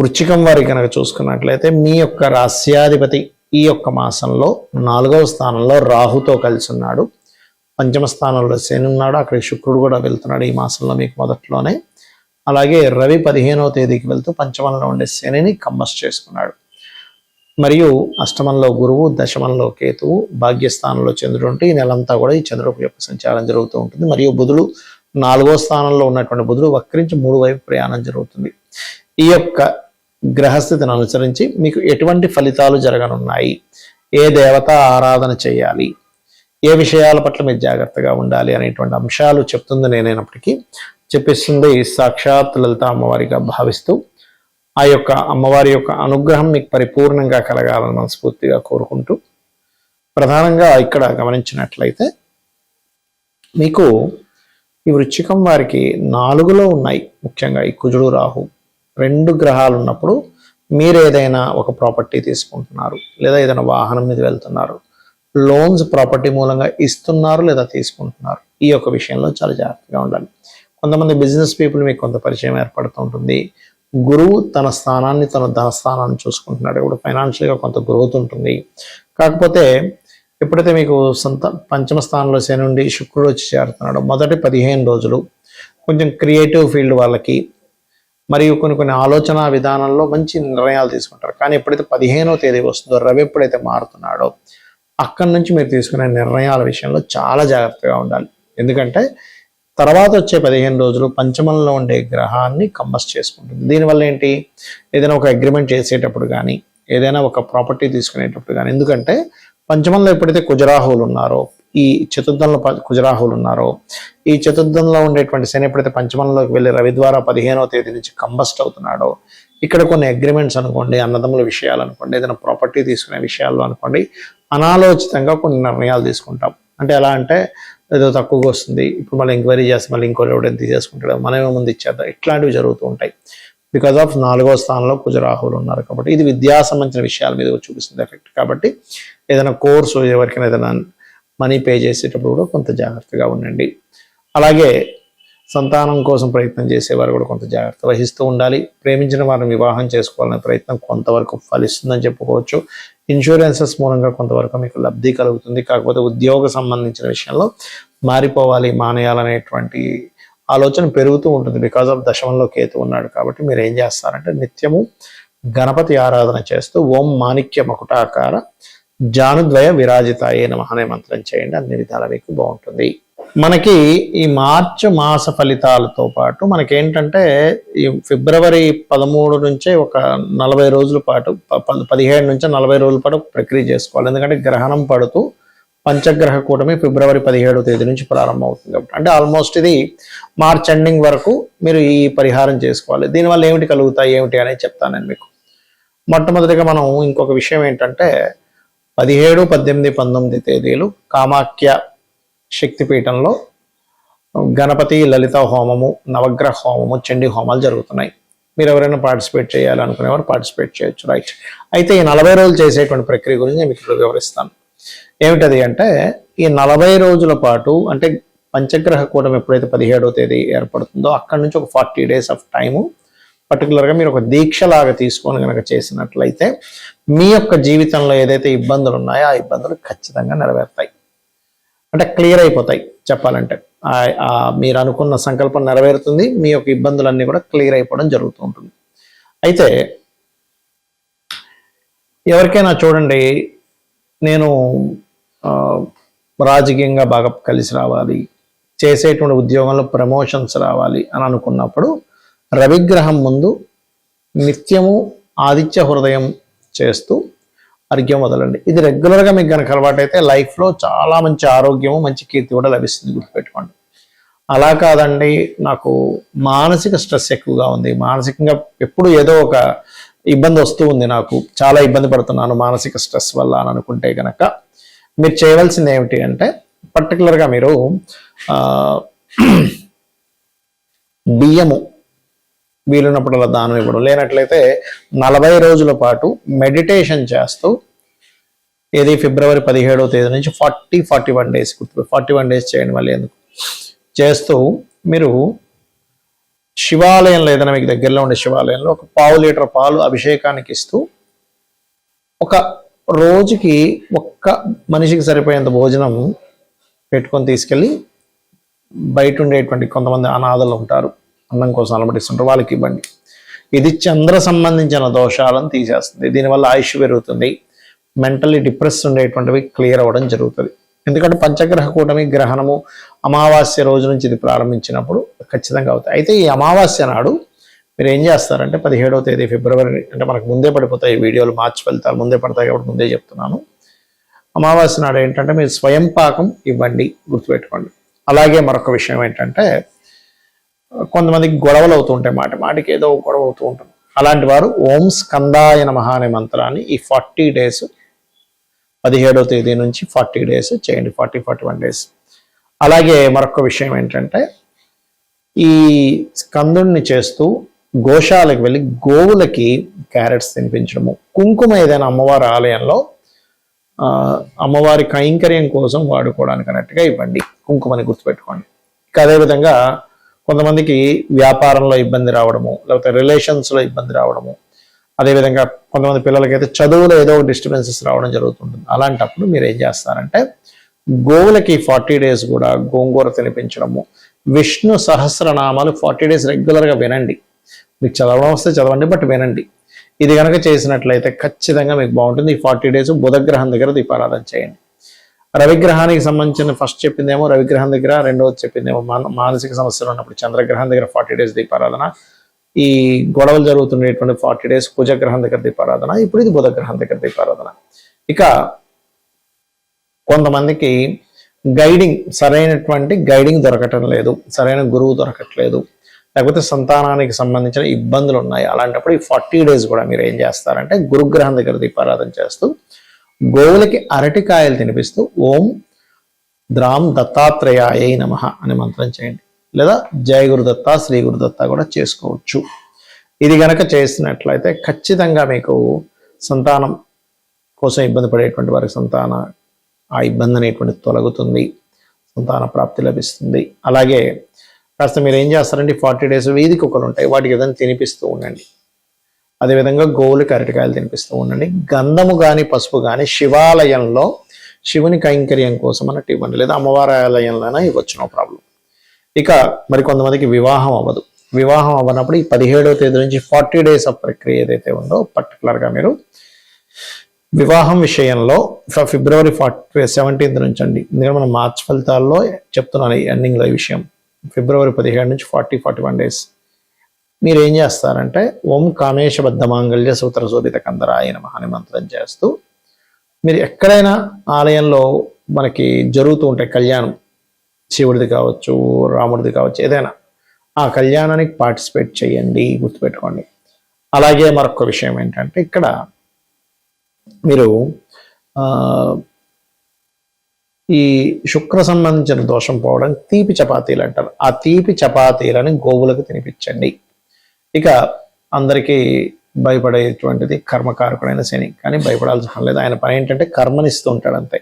వృశ్చికం వారి కనుక చూసుకున్నట్లయితే మీ యొక్క రాస్యాధిపతి ఈ యొక్క మాసంలో 4వ స్థానంలో రాహుతో కలిసి ఉన్నాడు. పంచమ స్థానంలో శని ఉన్నాడు, అక్కడికి శుక్రుడు కూడా వెళ్తున్నాడు ఈ మాసంలో మీకు మొదట్లోనే. అలాగే రవి 15వ తేదీకి వెళ్తూ పంచమంలో ఉండే శనిని కంబస్ చేసుకున్నాడు. మరియు అష్టమంలో గురువు, దశమంలో కేతువు, భాగ్యస్థానంలో చంద్రుడు ఉంటే ఈ నెలంతా కూడా ఈ చంద్రుడు యొక్క సంచారం జరుగుతూ ఉంటుంది. మరియు బుధుడు 4వ స్థానంలో ఉన్నటువంటి బుధుడు వక్రించి 3 వైపు ప్రయాణం జరుగుతుంది. ఈ యొక్క గ్రహస్థితిని అనుసరించి మీకు ఎటువంటి ఫలితాలు జరగనున్నాయి, ఏ దేవత ఆరాధన చేయాలి, ఏ విషయాల పట్ల మీరు జాగ్రత్తగా ఉండాలి అనేటువంటి అంశాలు చెప్తుంది నేనైనప్పటికీ చెప్పిస్తుంది సాక్షాత్ లలిత అమ్మవారిగా భావిస్తూ ఆ యొక్క అమ్మవారి యొక్క అనుగ్రహం మీకు పరిపూర్ణంగా కలగాలని మనస్ఫూర్తిగా కోరుకుంటూ, ప్రధానంగా ఇక్కడ గమనించినట్లయితే మీకు ఈ వృశ్చికం వారికి 4లో ఉన్నాయి. ముఖ్యంగా ఈ కుజుడు రాహు 2 గ్రహాలు ఉన్నప్పుడు మీరు ఏదైనా ఒక ప్రాపర్టీ తీసుకుంటున్నారు, లేదా ఏదైనా వాహనం మీద వెళ్తున్నారు, లోన్స్ ప్రాపర్టీ మూలంగా ఇస్తున్నారు లేదా తీసుకుంటున్నారు, ఈ యొక్క విషయంలో చాలా జాగ్రత్తగా ఉండాలి. కొంతమంది బిజినెస్ పీపుల్ మీకు కొంత పరిచయం ఏర్పడుతూ ఉంటుంది. గురువు తన స్థానాన్ని, తన ధనస్థానాన్ని చూసుకుంటున్నాడు. ఇప్పుడు ఫైనాన్షియల్గా కొంత గ్రోత్ ఉంటుంది. కాకపోతే ఎప్పుడైతే మీకు పంచమ స్థానంలో శని నుండి శుక్రుడు వచ్చి చేరుతున్నాడు, మొదటి 15 రోజులు కొంచెం క్రియేటివ్ ఫీల్డ్ వాళ్ళకి మరియు కొన్ని ఆలోచన విధానంలో మంచి నిర్ణయాలు తీసుకుంటారు. కానీ ఎప్పుడైతే 15వ తేదీ వస్తుందో, రవి ఎప్పుడైతే మారుతున్నాడో అక్కడి నుంచి మీరు తీసుకునే నిర్ణయాల విషయంలో చాలా జాగ్రత్తగా ఉండాలి. ఎందుకంటే తర్వాత వచ్చే 15 రోజులు పంచమంలో ఉండే గ్రహాన్ని కంబస్ చేసుకుంటుంది. దీనివల్ల ఏంటి, ఏదైనా ఒక అగ్రిమెంట్ చేసేటప్పుడు కానీ, ఏదైనా ఒక ప్రాపర్టీ తీసుకునేటప్పుడు కానీ, ఎందుకంటే పంచమంలో ఎప్పుడైతే కుజరాహువులు ఉన్నారో, ఈ చతుర్థంలో కుజరాహువులు ఉన్నారో, ఈ చతుర్థంలో ఉండేటువంటి శని ఎప్పుడైతే పంచమంలోకి వెళ్ళి రవి ద్వారా 15వ తేదీ నుంచి కంబస్ట్ అవుతున్నాడో, ఇక్కడ కొన్ని అగ్రిమెంట్స్ అనుకోండి, అన్నదమ్ముల విషయాలు అనుకోండి, ఏదైనా ప్రాపర్టీ తీసుకునే విషయాల్లో అనుకోండి, అనాలోచితంగా కొన్ని నిర్ణయాలు తీసుకుంటాం. అంటే ఎలా అంటే ఏదో తక్కువగా వస్తుంది, ఇప్పుడు మళ్ళీ ఎంక్వైరీ చేస్తే మళ్ళీ ఇంకోటి ఎవడైనా తీసేసుకుంటాడు, మనమే ముందు ఇచ్చేద్దాం, ఇట్లాంటివి జరుగుతూ ఉంటాయి. బికాజ్ ఆఫ్ 4వ స్థానంలో కుజరాహువులు ఉన్నారు కాబట్టి ఇది విద్యా సంబంధించిన విషయాల మీద చూపిస్తుంది ఎఫెక్ట్. కాబట్టి ఏదైనా కోర్సు, ఎవరికైనా ఏదైనా మనీ పే చేసేటప్పుడు కూడా కొంత జాగ్రత్తగా ఉండండి. అలాగే సంతానం కోసం ప్రయత్నం చేసేవారు కూడా కొంత జాగ్రత్త వహిస్తూ ఉండాలి. ప్రేమించిన వారిని వివాహం చేసుకోవాలనే ప్రయత్నం కొంతవరకు ఫలిస్తుందని చెప్పుకోవచ్చు. ఇన్సూరెన్సెస్ మూలంగా కొంతవరకు మీకు లబ్ధి కలుగుతుంది. కాకపోతే ఉద్యోగ సంబంధించిన విషయంలో మారిపోవాలి, మానేయాలనేటువంటి ఆలోచన పెరుగుతూ ఉంటుంది. బికాజ్ ఆఫ్ దశమంలో కేతు ఉన్నాడు కాబట్టి మీరు ఏం చేస్తారంటే నిత్యము గణపతి ఆరాధన చేస్తూ ఓం మాణిక్య మకుటాకార జానుద్వయ విరాజితాయే నమః అనే మంత్రం చేయండి. అన్ని విధాలా మీకు బాగుంటుంది. మనకి ఈ మార్చి మాస ఫలితాలతో పాటు మనకేంటంటే ఈ ఫిబ్రవరి 13 నుంచే ఒక 40 రోజుల పాటు 17 నుంచి 40 రోజుల పాటు ప్రక్రియ చేసుకోవాలి. ఎందుకంటే గ్రహణం పడుతూ పంచగ్రహ కూటమి ఫిబ్రవరి 17వ తేదీ నుంచి ప్రారంభం అవుతుంది కాబట్టి, అంటే ఆల్మోస్ట్ ఇది మార్చ్ ఎండింగ్ వరకు మీరు ఈ పరిహారం చేసుకోవాలి. దీనివల్ల ఏమిటి కలుగుతాయి ఏమిటి అనేది చెప్తాను నేను మీకు. మొట్టమొదటిగా మనం ఇంకొక విషయం ఏంటంటే 17, 18, 19 తేదీలు కామాఖ్య శక్తిపీఠంలో గణపతి లలిత హోమము, నవగ్రహ హోమము, చండీ హోమాలు జరుగుతున్నాయి. మీరు ఎవరైనా పార్టిసిపేట్ చేయాలనుకునేవారు పార్టిసిపేట్ చేయొచ్చు. రైట్. అయితే ఈ 40 రోజులు చేసేటువంటి ప్రక్రియ గురించి నేను మీకు వివరిస్తాను. ఏమిటది అంటే ఈ 40 రోజుల పాటు, అంటే పంచగ్రహ కూటమి ఎప్పుడైతే 17వ తేదీ ఏర్పడుతుందో అక్కడి నుంచి ఒక 40 days ఆఫ్ టైము పర్టికులర్గా మీరు ఒక దీక్షలాగా తీసుకొని కనుక చేసినట్లయితే మీ యొక్క జీవితంలో ఏదైతే ఇబ్బందులు ఉన్నాయో ఆ ఇబ్బందులు ఖచ్చితంగా నెరవేరుతాయి. అంటే క్లియర్ అయిపోతాయి చెప్పాలంటే. మీరు అనుకున్న సంకల్పం నెరవేరుతుంది, మీ యొక్క ఇబ్బందులన్నీ కూడా క్లియర్ అయిపోవడం జరుగుతూ ఉంటుంది. అయితే ఎవరికైనా చూడండి, నేను రాజకీయంగా బాగా కలిసి రావాలి, చేసేటువంటి ఉద్యోగంలో ప్రమోషన్స్ రావాలి అని అనుకున్నప్పుడు రవిగ్రహం ముందు నిత్యము ఆదిత్య హృదయం చేస్తూ అర్ఘ్యం వదలండి. ఇది రెగ్యులర్గా మీకు కనుక అలవాటైతే లైఫ్లో చాలా మంచి ఆరోగ్యము, మంచి కీర్తి కూడా లభిస్తుంది, గుర్తుపెట్టుకోండి. అలా కాదండి, నాకు మానసిక స్ట్రెస్ ఎక్కువగా ఉంది, మానసికంగా ఎప్పుడు ఏదో ఒక ఇబ్బంది వస్తూ ఉంది, నాకు చాలా ఇబ్బంది పడుతున్నాను మానసిక స్ట్రెస్ వల్ల అని అనుకుంటే కనుక మీరు చేయవలసింది ఏమిటి అంటే పర్టికులర్గా మీరు బియ్యము వీలున్నప్పుడు అలా దానం ఇవ్వడం, లేనట్లయితే 40 రోజుల పాటు మెడిటేషన్ చేస్తూ, ఇది ఫిబ్రవరి 17వ తేదీ నుంచి 41 days 41 days చేయండి. మళ్ళీ ఎందుకు చేస్తూ మీరు శివాలయంలో ఏదైనా మీకు దగ్గరలో ఉండే శివాలయంలో ఒక 1/2 లీటర్ పాలు అభిషేకానికి ఇస్తూ ఒక రోజుకి ఒక్క మనిషికి సరిపోయేంత భోజనం పెట్టుకొని తీసుకెళ్ళి బయట ఉండేటువంటి కొంతమంది అనాథలు ఉంటారు, అన్నం కోసం అలమటిస్తుంటారు, వాళ్ళకి ఇవ్వండి. ఇది చంద్ర సంబంధించిన దోషాలను తీసేస్తుంది. దీనివల్ల ఆయుష్ పెరుగుతుంది, మెంటల్లీ డిప్రెస్ ఉండేటువంటివి క్లియర్ అవ్వడం జరుగుతుంది. ఎందుకంటే పంచగ్రహ కూటమి గ్రహణము అమావాస్య రోజు నుంచి ఇది ప్రారంభించినప్పుడు ఖచ్చితంగా అవుతాయి. అయితే ఈ అమావాస్య నాడు మీరు ఏం చేస్తారంటే 17వ తేదీ ఫిబ్రవరి, అంటే మనకు ముందే పడిపోతాయి వీడియోలు, మార్చి ఫలితాలు ముందే పడతాయి కాబట్టి ముందే చెప్తున్నాను. అమావాస్య నాడు ఏంటంటే మీరు స్వయం పాకం ఇవ్వండి, గుర్తుపెట్టుకోండి. అలాగే మరొక విషయం ఏంటంటే కొంతమందికి గొడవలు అవుతూ ఉంటాయి, మాటికి ఏదో గొడవ అవుతూ ఉంటుంది. అలాంటి వారు ఓం స్కందాయ నమః అనే మంత్రాన్ని ఈ 40 డేస్ 17వ తేదీ నుంచి 40 డేస్ చేయండి, 41 డేస్. అలాగే మరొక విషయం ఏంటంటే ఈ స్కందుణ్ణి చేస్తూ గోశాలకు వెళ్ళి గోవులకి క్యారెట్స్ తినిపించడము, కుంకుమ ఏదైనా అమ్మవారి ఆలయంలో అమ్మవారి కైంకర్యం కోసం వాడుకోవడానికి అన్నట్టుగా ఇవ్వండి, కుంకుమని గుర్తుపెట్టుకోండి. ఇంకా అదేవిధంగా కొంతమందికి వ్యాపారంలో ఇబ్బంది రావడము, లేకపోతే రిలేషన్స్లో ఇబ్బంది రావడము, అదేవిధంగా కొంతమంది పిల్లలకైతే చదువులో ఏదో డిస్టర్బెన్సెస్ రావడం జరుగుతుంటుంది. అలాంటప్పుడు మీరు ఏం చేస్తారంటే గోవులకి 40 డేస్ కూడా గోంగూర తినిపించడము, విష్ణు సహస్రనామాలు 40 డేస్ రెగ్యులర్గా వినండి. మీకు చదవడం వస్తే చదవండి, బట్ వినండి. ఇది కనుక చేసినట్లయితే ఖచ్చితంగా మీకు బాగుంటుంది. ఈ 40 డేస్ బుధగ్రహం దగ్గర దీపారాధన చేయండి. రవిగ్రహానికి సంబంధించిన ఫస్ట్ చెప్పిందేమో రవిగ్రహం దగ్గర, రెండవది చెప్పిందేమో మానసిక సమస్యలు ఉన్నప్పుడు చంద్రగ్రహం దగ్గర 40 డేస్ దీపారాధన, ఈ గొడవలు జరుగుతుండేటువంటి 40 డేస్ కుజగ్రహం దగ్గర దీపారాధన, ఇప్పుడు ఇది బుధగ్రహం దగ్గర దీపారాధన. ఇక కొంతమందికి సరైనటువంటి గైడింగ్ దొరకటం లేదు, సరైన గురువు దొరకట్లేదు, లేకపోతే సంతానానికి సంబంధించిన ఇబ్బందులు ఉన్నాయి. అలాంటప్పుడు ఈ 40 డేస్ కూడా మీరు ఏం చేస్తారంటే గురుగ్రహం దగ్గర దీపారాధన చేస్తూ గోవులకి అరటికాయలు తినిపిస్తూ ఓం ద్రాం దత్తాత్రేయాయ నమః అనే మంత్రం చేయండి, లేదా జయ గురుదత్త శ్రీ గురుదత్త కూడా చేసుకోవచ్చు. ఇది గనక చేసినట్లయితే ఖచ్చితంగా మీకు సంతానం కోసం ఇబ్బంది పడేటువంటి వారికి ఆ ఇబ్బంది అనేటువంటి తొలగుతుంది, సంతాన ప్రాప్తి లభిస్తుంది. అలాగే కాస్త మీరు ఏం చేస్తారంటే 40 డేస్ వీధి కుక్కలు ఉంటాయి, వాటికి ఏదైనా తినిపిస్తూ ఉండండి. అదేవిధంగా గోవులకి అరటికాయలు తినిపిస్తూ ఉండండి. గంధము కానీ పసుపు కానీ శివాలయంలో శివుని కైంకర్యం కోసం అన్నట్టు ఇవ్వండి, లేదా అమ్మవారి ఆలయంలోనే ఇవ్వచ్చు, నో ప్రాబ్లం. ఇక మరి కొంతమందికి వివాహం అవ్వదు. వివాహం అవ్వనప్పుడు ఈ 17వ తేదీ నుంచి 40 డేస్ ఆఫ్ ప్రక్రియ ఏదైతే ఉందో పర్టికులర్గా మీరు వివాహం విషయంలో ఫిబ్రవరి 17th నుంచి అండి, ఎందుకంటే మనం మార్చ్ ఫలితాల్లో చెప్తున్నాను ఈ ఎండింగ్లో ఈ విషయం. ఫిబ్రవరి 17 నుంచి 41 డేస్ మీరు ఏం చేస్తారంటే ఓం కామేశబద్ధ మాంగళ్య సూత్ర శోభిత కందరాయ నమః అనే మంత్రం చేస్తూ మీరు ఎక్కడైనా ఆలయంలో మనకి జరుగుతూ ఉంటాయి కళ్యాణం, శివుడిది కావచ్చు, రాముడిది కావచ్చు, ఏదైనా ఆ కళ్యాణానికి పార్టిసిపేట్ చేయండి, గుర్తుపెట్టుకోండి. అలాగే మరొక విషయం ఏంటంటే ఇక్కడ మీరు ఈ శుక్ర సంబంధించిన దోషం పోవడం తీపి చపాతీలు అంటారు, ఆ తీపి చపాతీలని గోవులకు తినిపించండి. ఇక అందరికీ భయపడేటువంటిది కర్మకారకుడైన శని, కానీ భయపడాల్సిన లేదు. ఆయన పని ఏంటంటే కర్మనిస్తూ ఉంటాడు అంతే.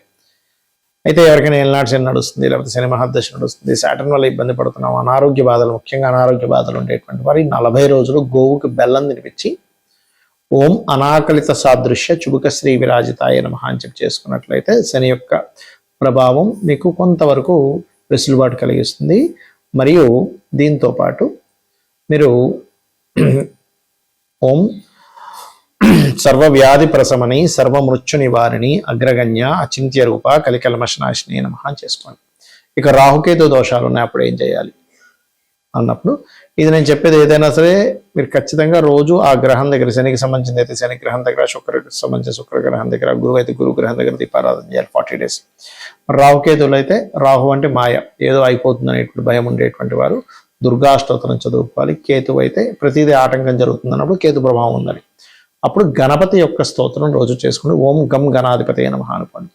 అయితే ఎవరికైనా ఏళ్ళనాటి శని నడుస్తుంది, లేకపోతే శని మహాదశ నడుస్తుంది, సాటర్న్ వల్ల ఇబ్బంది పడుతున్నాం, అనారోగ్య బాధలు, ముఖ్యంగా అనారోగ్య బాధలు ఉండేటువంటి వారి 40 రోజులు గోవుకి బెల్లం తినిపించి ఓం అనాకలిత సాదృశ్య చుబుక శ్రీ విరాజితాయ నమః అని చెప్పి చేసుకున్నట్లయితే శని యొక్క ప్రభావం మీకు కొంతవరకు వెసులుబాటు కలిగిస్తుంది. మరియు దీంతో పాటు మీరు ఓం సర్వవ్యాధి ప్రశమని సర్వమృత్యు నివారిణి అగ్రగణ్య అచింత్య రూప కలికల్మషనాశిని నమః చేసుకోండి. ఇక రాహుకేతు దోషాలు ఉన్నాయి, అప్పుడు ఏం చేయాలి అన్నప్పుడు ఇది నేను చెప్పేది ఏదైనా సరే మీరు ఖచ్చితంగా రోజు ఆ గ్రహం దగ్గర, శనికి సంబంధించింది అయితే శని గ్రహం దగ్గర, శుక్రకి సంబంధించిన శుక్రగ్రహం దగ్గర, గురువు అయితే గురు గ్రహం దగ్గర దీపారాధన చేయాలి 40 డేస్. రాహుకేతువులు అయితే రాహు అంటే మాయ, ఏదో అయిపోతుంది అనేటువంటి భయం ఉండేటువంటి వారు దుర్గాష్టోత్తరం చదువుకోవాలి. కేతువు అయితే ప్రతిదీ ఆటంకం జరుగుతుంది అన్నప్పుడు కేతు ప్రభావం ఉందని, అప్పుడు గణపతి యొక్క స్తోత్రం రోజు చేసుకుని ఓం గం గణాధిపతి నమః అనుకోండి.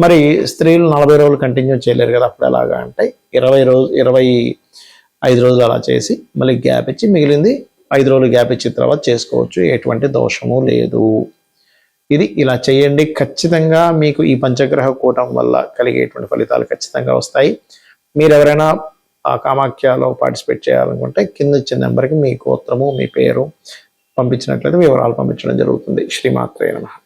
మరి స్త్రీలు 40 రోజులు కంటిన్యూ చేయలేరు కదా, అప్పుడు ఎలాగా అంటే 25 రోజులు అలా చేసి మళ్ళీ గ్యాప్ ఇచ్చి మిగిలింది 5 రోజులు గ్యాప్ ఇచ్చిన తర్వాత చేసుకోవచ్చు, ఎటువంటి దోషము లేదు. ఇది ఇలా చేయండి, ఖచ్చితంగా మీకు ఈ పంచగ్రహ కూటం వల్ల కలిగేటువంటి ఫలితాలు ఖచ్చితంగా వస్తాయి. మీరు ఎవరైనా ఆ కామాఖ్యలో పార్టిసిపేట్ చేయాలనుకుంటే కింద ఇచ్చిన నెంబర్కి మీ గోత్రము మీ పేరు పంపించినట్లయితే వివరాలు పంపించడం జరుగుతుంది. శ్రీమాత్రే నమః.